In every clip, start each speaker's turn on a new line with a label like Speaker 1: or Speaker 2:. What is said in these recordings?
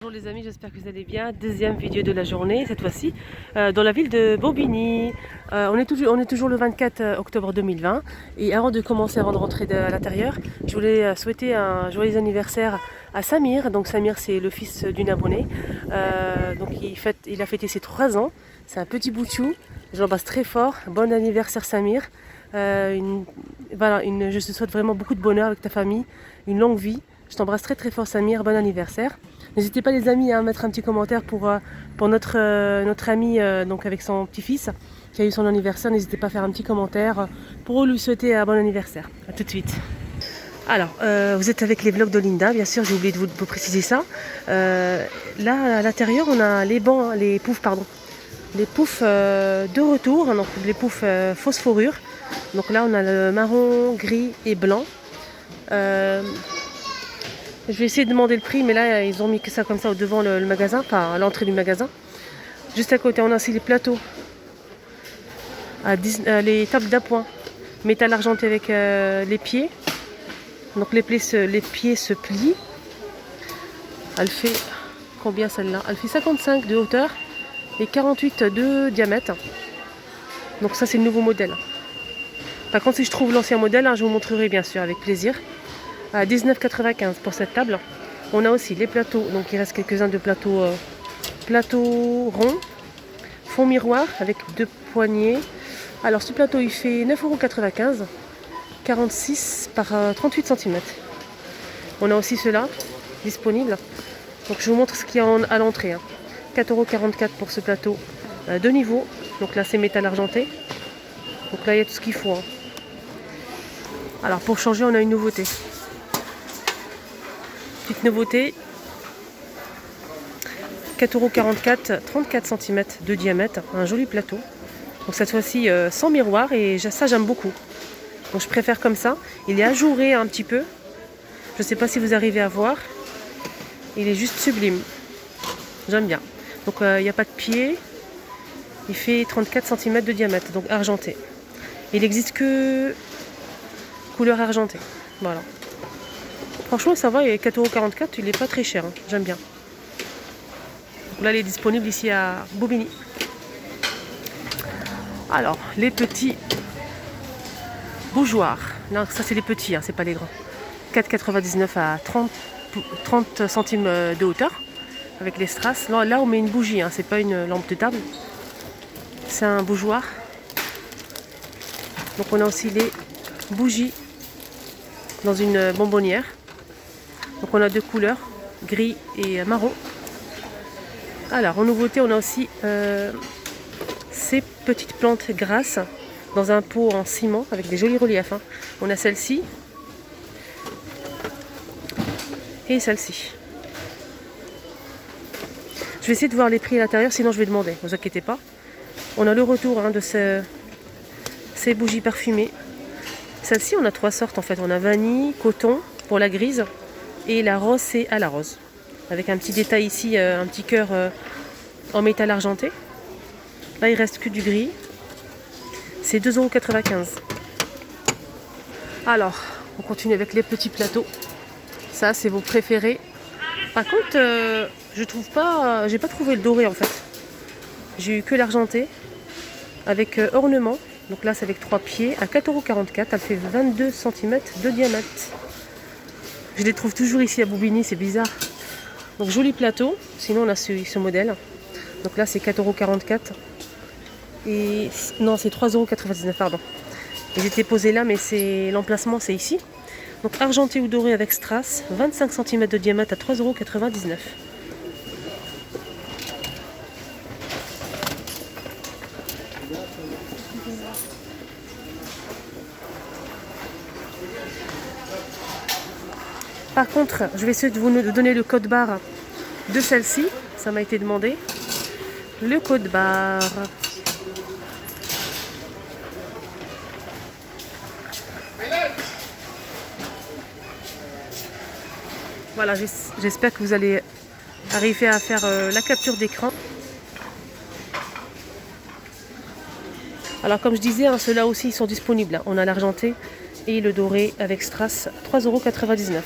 Speaker 1: Bonjour les amis, j'espère que vous allez bien. Deuxième vidéo de la journée, cette fois-ci, dans la ville de Bobigny. On est toujours le 24 octobre 2020. Et avant de commencer, avant de rentrer à l'intérieur, je voulais souhaiter un joyeux anniversaire à Samir. Donc Samir, c'est le fils d'une abonnée. Donc il a fêté ses 3 ans. C'est un petit bout de chou. Je l'embrasse très fort. Bon anniversaire Samir. Je te souhaite vraiment beaucoup de bonheur avec ta famille, une longue vie. Je t'embrasse très très fort Samir, bon anniversaire. N'hésitez pas les amis à mettre un petit commentaire pour notre ami donc avec son petit-fils qui a eu son anniversaire. N'hésitez pas à faire un petit commentaire pour lui souhaiter un bon anniversaire. A tout de suite. Alors, vous êtes avec les vlogs d'Olinda, bien sûr, j'ai oublié de vous préciser ça. Là, à l'intérieur, on a les bancs, les poufs, pardon. Les poufs de retour, donc les poufs phosphorure. Donc là, on a le marron, gris et blanc. Je vais essayer de demander le prix, mais là, ils ont mis que ça comme ça devant le magasin, enfin à l'entrée du magasin. Juste à côté, on a aussi les plateaux, les tables d'appoint, métal argenté avec les pieds. Donc les pieds se plient. Elle fait combien celle-là? Elle fait 55 de hauteur et 48 de diamètre. Donc ça, c'est le nouveau modèle. Par contre, si je trouve l'ancien modèle, je vous montrerai bien sûr avec plaisir. À 19,95 pour cette table. On a aussi les plateaux, donc il reste quelques-uns de plateaux ronds, fond miroir avec 2 poignées. Alors ce plateau il fait 9,95 €, 46 par 38 cm. On a aussi ceux-là disponibles. Donc je vous montre ce qu'il y a à l'entrée. 4,44 € pour ce plateau de niveau. Donc là c'est métal argenté. Donc là il y a tout ce qu'il faut. Alors pour changer, on a une nouveauté. Petite nouveauté, 4,44 €, 34 cm de diamètre, un joli plateau. Donc cette fois-ci sans miroir et ça j'aime beaucoup. Donc je préfère comme ça. Il est ajouré un petit peu. Je ne sais pas si vous arrivez à voir. Il est juste sublime. J'aime bien. Donc il n'y a pas de pied. Il fait 34 cm de diamètre, donc argenté. Il n'existe que couleur argentée. Voilà. Franchement, ça va, 4,44 €, il n'est pas très cher. J'aime bien. Là, il est disponible ici à Bobigny. Alors, les petits bougeoirs. Là, ça, c'est les petits, c'est pas les grands. 4,99 € à 30 centimes de hauteur. Avec les strass. Là, on met une bougie, c'est pas une lampe de table. C'est un bougeoir. Donc, on a aussi les bougies dans une bonbonnière. Donc on a 2 couleurs, gris et marron. Alors en nouveauté, on a aussi ces petites plantes grasses dans un pot en ciment avec des jolis reliefs. On a celle-ci et celle-ci. Je vais essayer de voir les prix à l'intérieur, sinon je vais demander, ne vous inquiétez pas. On a le retour de ces bougies parfumées. Celle-ci, on a 3 sortes en fait. On a vanille, coton pour la grise. Et la rose, c'est à la rose. Avec un petit détail ici, un petit cœur en métal argenté. Là, il reste que du gris. C'est 2,95 €. Alors, on continue avec les petits plateaux. Ça, c'est vos préférés. Par contre, je trouve pas, j'ai pas trouvé le doré en fait. J'ai eu que l'argenté avec ornement. Donc là, c'est avec 3 pieds à 4,44 €. Elle fait 22 cm de diamètre. Je les trouve toujours ici à Bobigny, c'est bizarre. Donc joli plateau, sinon on a ce modèle. Donc là c'est 4,44 €. Et non, c'est 3,99 €, pardon. Ils étaient posés là, mais l'emplacement c'est ici. Donc argenté ou doré avec strass, 25 cm de diamètre à 3,99 €. Par contre, je vais essayer de vous donner le code barre de celle-ci. Ça m'a été demandé. Le code barre. Voilà, j'espère que vous allez arriver à faire la capture d'écran. Alors comme je disais, ceux-là aussi ils sont disponibles. On a l'argenté et le doré avec strass, 3,99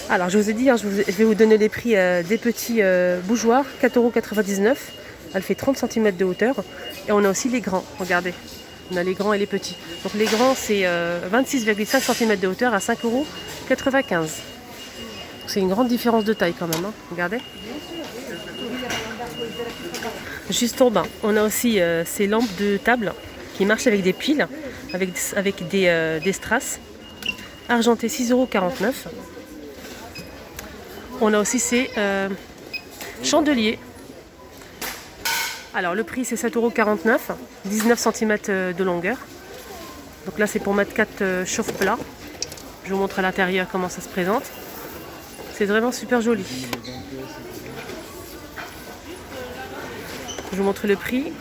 Speaker 1: €. Alors je vous ai dit, hein, je vais vous donner les prix des petits bougeoirs, 4,99 €. Elle fait 30 cm de hauteur. Et on a aussi les grands, regardez. On a les grands et les petits. Donc les grands c'est 26,5 cm de hauteur à 5,95 €. C'est une grande différence de taille quand même, hein. Regardez. Juste en bas, on a aussi ces lampes de table qui marchent avec des piles, avec des strass. Argenté 6,49 €. On a aussi ces chandeliers. Alors le prix c'est 7,49 €, 19 cm de longueur. Donc là c'est pour mettre 4 chauffe-plats. Je vous montre à l'intérieur comment ça se présente. C'est vraiment super joli. Je vous montre le prix.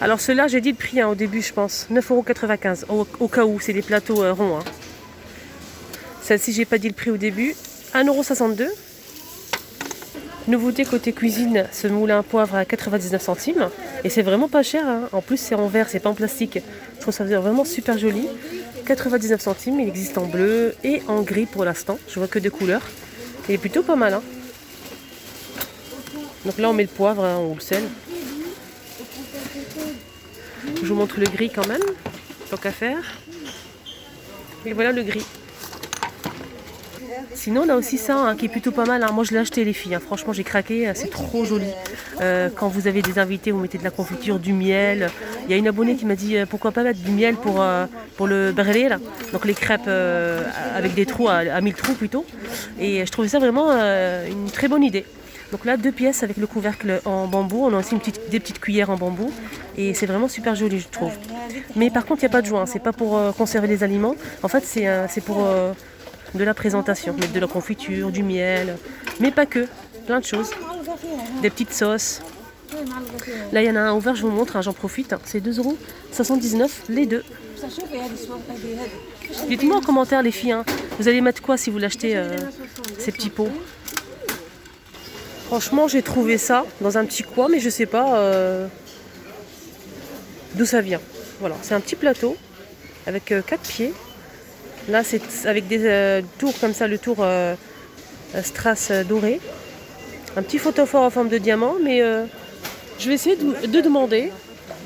Speaker 1: Alors ceux-là, j'ai dit le prix hein, au début, je pense. 9,95 € au cas où, c'est des plateaux ronds. Hein. Celle-ci, j'ai pas dit le prix au début. 1,62 €. Nouveauté côté cuisine, ce moulin à poivre à 99 centimes. Et c'est vraiment pas cher. Hein. En plus, c'est en verre, c'est pas en plastique. Je trouve ça vraiment super joli. 99 centimes, il existe en bleu et en gris pour l'instant. Je vois que deux couleurs. Il est plutôt pas mal. Hein. Donc là, on met le poivre hein, ou le sel. Je vous montre le gris quand même, tant qu'à faire. Et voilà le gris. Sinon, on a aussi ça hein, qui est plutôt pas mal. Hein. Moi, je l'ai acheté, les filles. Hein. Franchement, j'ai craqué. C'est trop joli. Quand vous avez des invités, vous mettez de la confiture, du miel. Il y a une abonnée qui m'a dit pourquoi pas mettre du miel pour le brûler. Donc les crêpes avec des trous à 1000 trous plutôt. Et je trouvais ça vraiment une très bonne idée. Donc là, 2 pièces avec le couvercle en bambou. On a aussi des petites cuillères en bambou. Et c'est vraiment super joli, je trouve. Mais par contre, il n'y a pas de joint. C'est pas pour conserver les aliments. En fait, c'est pour de la présentation. Mettre de la confiture, du miel. Mais pas que. Plein de choses. Des petites sauces. Là, il y en a un ouvert, je vous montre. Hein, j'en profite. C'est 2,79 € les deux. Dites-moi en commentaire, les filles. Hein, vous allez mettre quoi si vous l'achetez, ces petits pots? Franchement, j'ai trouvé ça dans un petit coin, mais je sais pas d'où ça vient. Voilà, c'est un petit plateau avec 4 pieds. Là, c'est avec des tours comme ça, le tour strass doré. Un petit photophore en forme de diamant, mais je vais essayer de demander.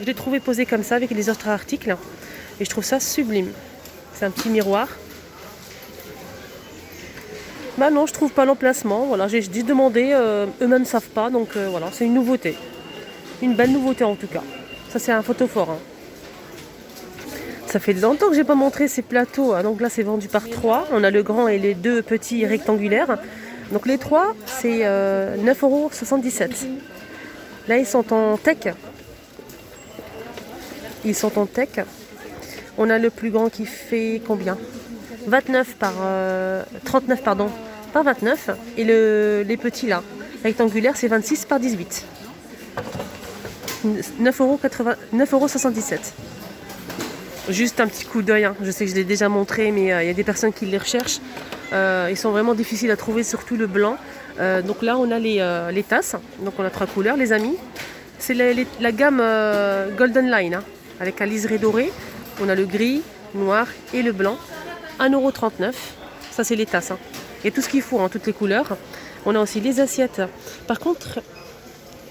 Speaker 1: Je l'ai trouvé posé comme ça avec les autres articles. Et je trouve ça sublime. C'est un petit miroir. Bah non, je trouve pas l'emplacement. Voilà, j'ai demandé, eux-mêmes ne savent pas, donc voilà, c'est une nouveauté. Une belle nouveauté en tout cas. Ça c'est un photophore. Hein. Ça fait longtemps que j'ai pas montré ces plateaux. Hein. Donc là c'est vendu par 3. On a le grand et les 2 petits rectangulaires. Donc les 3 c'est 9,77 €. Là ils sont en tech. Ils sont en tech. On a le plus grand qui fait combien? 29 par 39 pardon, par 29 et les petits là rectangulaires c'est 26 par 18. 9,77 €. Juste un petit coup d'œil, hein. Je sais que je l'ai déjà montré mais il y a des personnes qui les recherchent. Ils sont vraiment difficiles à trouver, surtout le blanc. Donc là on a les tasses, donc on a 3 couleurs les amis. C'est la gamme Golden Line hein, avec un liseré doré. On a le gris, noir et le blanc. 1,39 €. Ça, c'est les tasses. Hein. Il y a tout ce qu'il faut, hein, toutes les couleurs. On a aussi les assiettes. Par contre,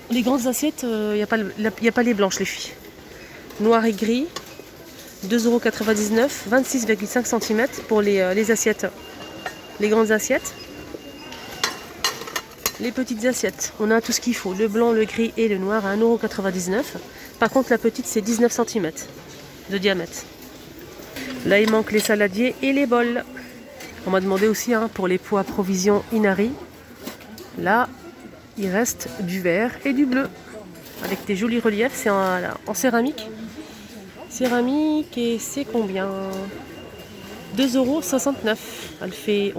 Speaker 1: les grandes assiettes, il n'y a pas les blanches, les filles. Noir et gris. 2,99 €. 26,5 cm pour les assiettes. Les grandes assiettes. Les petites assiettes. On a tout ce qu'il faut. Le blanc, le gris et le noir à 1,99 €. Par contre, la petite, c'est 19 cm de diamètre. Là, il manque les saladiers et les bols. On m'a demandé aussi hein, pour les pots à provision Inari. Là, il reste du vert et du bleu. Avec des jolis reliefs. C'est en céramique. Céramique et c'est combien? 2,69 €. Elle fait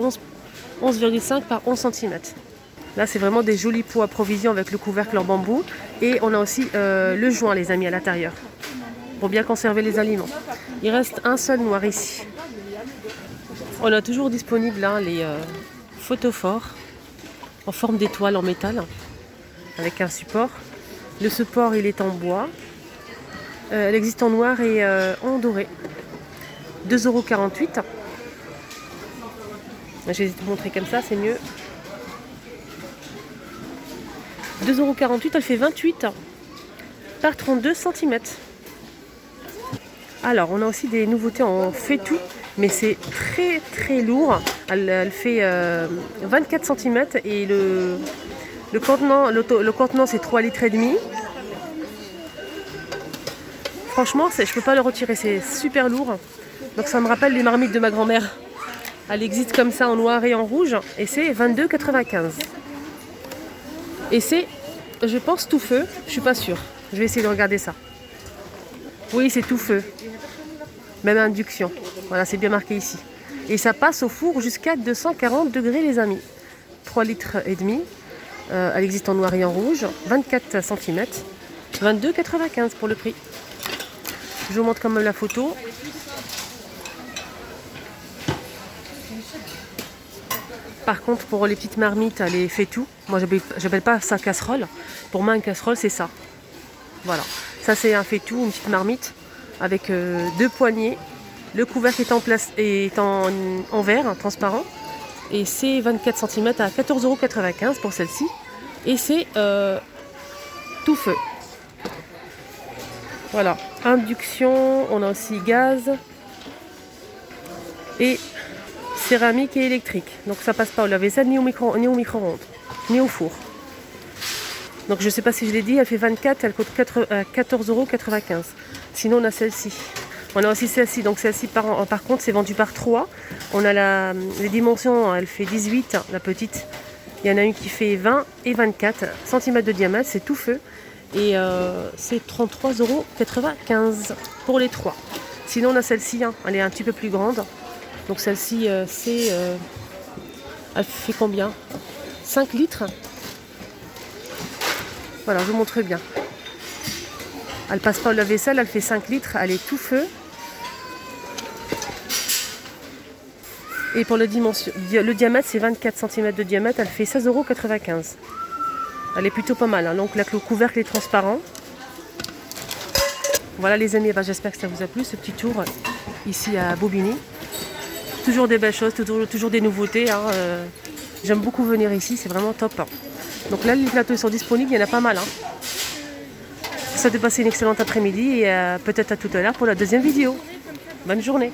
Speaker 1: 11,5 par 11 cm. Là, c'est vraiment des jolis pots à provision avec le couvercle en bambou. Et on a aussi le joint, les amis, à l'intérieur. Pour bien conserver les aliments. Il reste un seul noir ici. On a toujours disponible là les photophores en forme d'étoile en métal avec un support. Le support il est en bois. Elle existe en noir et en doré. 2,48 €. Je vais te montrer comme ça, c'est mieux. 2,48 €, elle fait 28 par 32 cm. Alors, on a aussi des nouveautés en faitout, mais c'est très très lourd. Elle fait 24 cm et le contenant c'est 3,5 litres. Franchement, je ne peux pas le retirer, c'est super lourd. Donc ça me rappelle les marmites de ma grand-mère. Elle existe comme ça en noir et en rouge et c'est 22,95 €. Et c'est, je pense, tout feu. Je suis pas sûre. Je vais essayer de regarder ça. Oui, c'est tout feu. Même induction. Voilà, c'est bien marqué ici. Et ça passe au four jusqu'à 240 degrés, les amis. 3,5 litres. Elle existe en noir et en rouge. 24 cm. 22,95 € pour le prix. Je vous montre quand même la photo. Par contre, pour les petites marmites, les faitout, moi j'appelle pas ça casserole. Pour moi, une casserole, c'est ça. Voilà. Ça, c'est un faitout, une petite marmite, avec 2 poignées. Le couvercle est en verre, transparent. Et c'est 24 cm à 14,95 € pour celle-ci. Et c'est tout feu. Voilà. Induction, on a aussi gaz. Et céramique et électrique. Donc ça passe pas au lave-vaisselle, ni au micro-ondes, ni au four. Donc je sais pas si je l'ai dit, elle fait 24, elle coûte 14,95 €. Sinon on a celle-ci. On a aussi celle-ci. Donc celle-ci par contre c'est vendu par 3. On a les dimensions, elle fait 18, la petite. Il y en a une qui fait 20 et 24 cm de diamètre, c'est tout feu. Et c'est 33,95 € pour les 3. Sinon on a celle-ci, elle est un petit peu plus grande. Donc celle-ci, elle fait combien? 5 litres. Voilà, je vous montre bien. Elle passe pas au lave-vaisselle, elle fait 5 litres, elle est tout feu. Et pour le diamètre, c'est 24 cm de diamètre, elle fait 16,95 €. Elle est plutôt pas mal, donc là, le couvercle est transparent. Voilà les amis, j'espère que ça vous a plu, ce petit tour ici à Bobigny. Toujours des belles choses, toujours des nouveautés. J'aime beaucoup venir ici, c'est vraiment top. Donc là, les plateaux sont disponibles, il y en a pas mal. Ça de passer une excellente après-midi et peut-être à tout à l'heure pour la deuxième vidéo. Bonne journée.